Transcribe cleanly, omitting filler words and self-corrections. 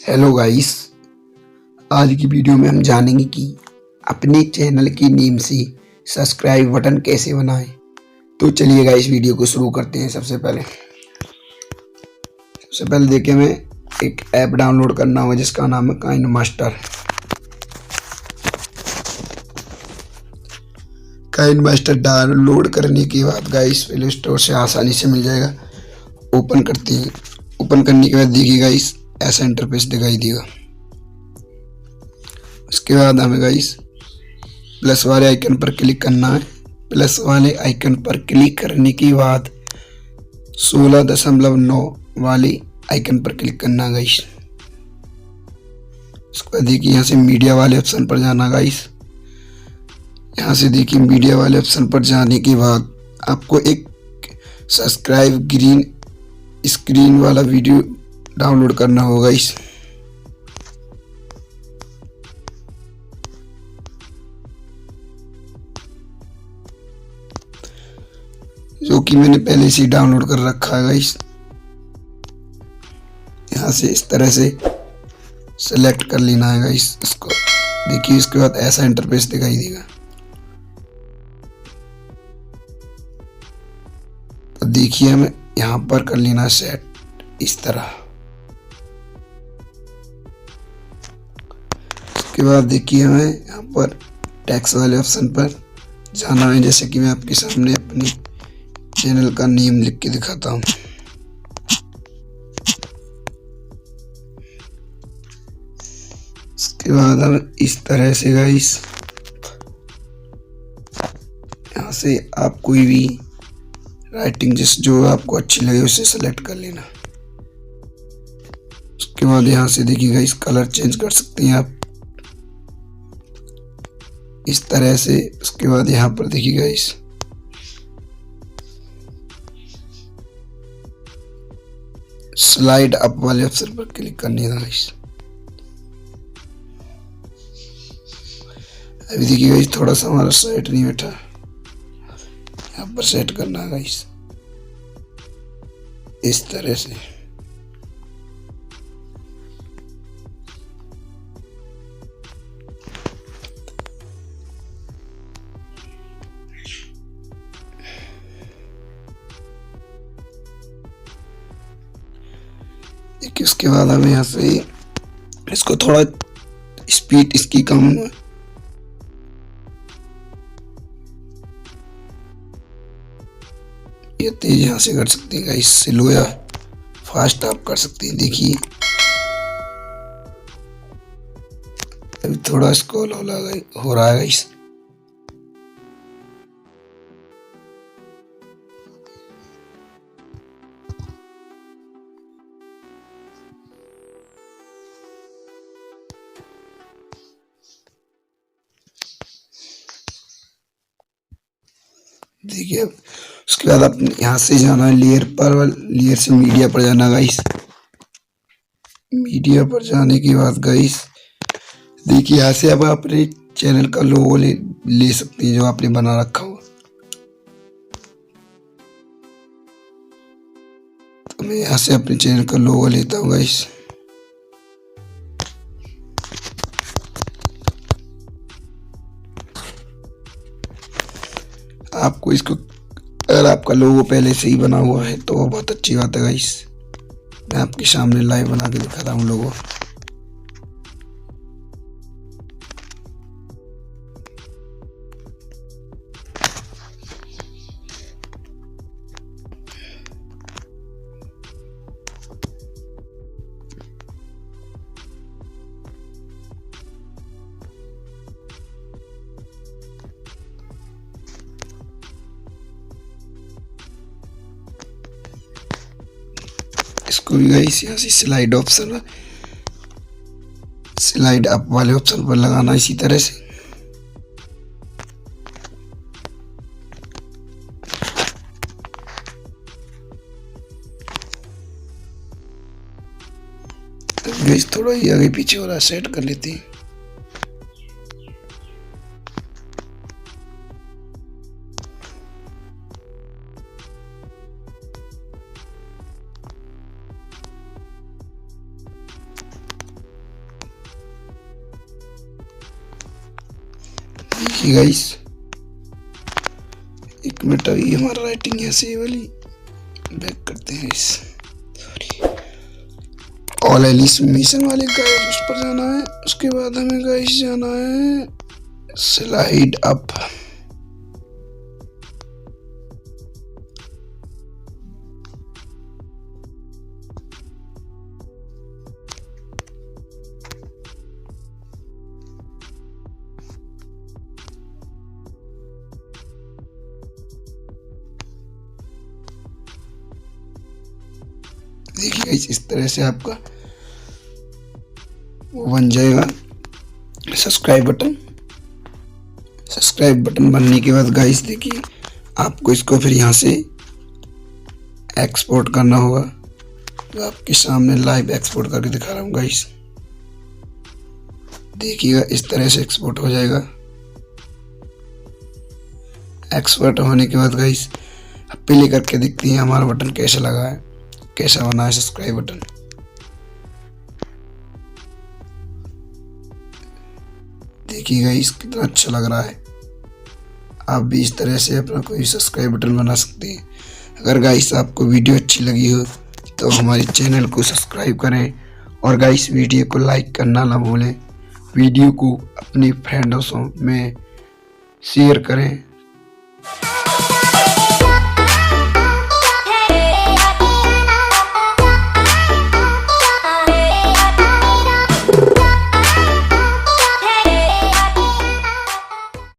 Hello guys, आज की video में हम जानेंगे कि अपने चैनल की नेम से सब्सक्राइब बटन कैसे बनाएं। तो चलिए गाइस वीडियो को शुरू करते हैं। सबसे पहले देखिए हमें एक ऐप डाउनलोड करना होगा जिसका नाम है काइनमास्टर। काइनमास्टर डाउनलोड करने के बाद गाइस प्ले स्टोर से आसानी से मिल जाएगा। ओपन करते हैं। ओपन करने के बाद देखिए गाइस ऐसा इंटरफेस दिखाई देगा। उसके बाद हमें गाइस प्लस वाले आइकन पर क्लिक करना है। प्लस वाले आइकन पर क्लिक करने के बाद 16.9 वाले आइकन पर क्लिक करना है गाइस। उसके बाद देखिए यहाँ से मीडिया वाले ऑप्शन पर जाना गाइस। यहाँ से देखिए मीडिया वाले ऑप्शन पर जाने के बाद आपको एक सब्सक्राइब ग्रीन स्क्रीन वाला वीडियो डाउनलोड करना होगा इस जो कि मैंने पहले से डाउनलोड कर रखा है गाइस। यहाँ से इस तरह से सेलेक्ट कर लेना है गाइस इसको। देखिए इसके बाद ऐसा इंटरफेस दिखाई देगा। तो देखिए हमें यहाँ पर कर लेना सेट इस तरह। उसके बाद देखिए हमें यहाँ पर टैक्स वाले ऑप्शन पर जाना है। जैसे कि मैं आपके सामने अपनी चैनल का नेम लिख के दिखाता हूँ। उसके बाद हम इस तरह से गाइस यहाँ से आप कोई भी राइटिंग जो आपको अच्छी लगे उसे सेलेक्ट कर लेना। उसके बाद यहाँ से देखिए गाइस कलर चेंज कर सकते हैं आप इस तरह से। उसके बाद यहाँ पर देखिए गाइस स्लाइड अप वाले ऑप्शन पर क्लिक करनी है गाइस। अभी देखिए गाइस थोड़ा सा हमारा सेट नहीं बैठा, यहाँ पर सेट करना है गाइस इस तरह से। देखिए उसके बाद हमें यहाँ से इसको थोड़ा स्पीड इसकी कम ये तेज यहाँ से कर सकते हैं गाइस। स्लो या फास्ट आप कर सकते हैं। देखिए अभी थोड़ा स्क्रॉल हो रहा है गाइस। देखिए उसके बाद आप यहाँ से जाना है लेयर पर, लेयर से मीडिया पर जाना गाइस। मीडिया पर जाने के बाद गाइस देखिए यहाँ से अब अपने चैनल का लोगो ले सकते हैं जो आपने बना रखा हो। तो मैं यहाँ से अपने चैनल का लोगो लेता हूँ गाइस। आपको इसको अगर आपका लोगो पहले से ही बना हुआ है तो बहुत अच्छी बात है गाइस। मैं आपके सामने लाइव बना के दिखा रहा हूँ लोगो। इसको भी गाइस यहाँ से स्लाइड ऑप्शन स्लाइड अप वाले ऑप्शन पर लगाना इसी तरह से। गाइस थोड़ा ही आगे पीछे हो रहा सेट कर लेते हैं। देखिए गाइस, एक मिनट, अभी हमारा राइटिंग ऐसे ही वाली बैक करते हैं इस ऑल एलिस मिशन वाले गाइस, उस पर जाना है। उसके बाद हमें गाइस जाना है स्लाइड अप। देखिए गाइस, इस तरह से आपका वो बन जाएगा सब्सक्राइब बटन। सब्सक्राइब बटन बनने के बाद गाइस देखिए, आपको इसको फिर यहाँ से एक्सपोर्ट करना होगा। तो आपके सामने लाइव एक्सपोर्ट करके दिखा रहा हूँ गाइस। देखिएगा, इस तरह से एक्सपोर्ट हो जाएगा। एक्सपोर्ट होने के बाद गाइस प्ले करके देखते हैं हमारा बटन कैसा लगा है, कैसा बना है सब्सक्राइब बटन। देखिए गाइस, कितना अच्छा लग रहा है। आप भी इस तरह से अपना कोई सब्सक्राइब बटन बना सकते हैं। अगर गाइस आपको वीडियो अच्छी लगी हो तो हमारे चैनल को सब्सक्राइब करें और गाइस वीडियो को लाइक करना ना भूलें। वीडियो को अपने फ्रेंड्स में शेयर करें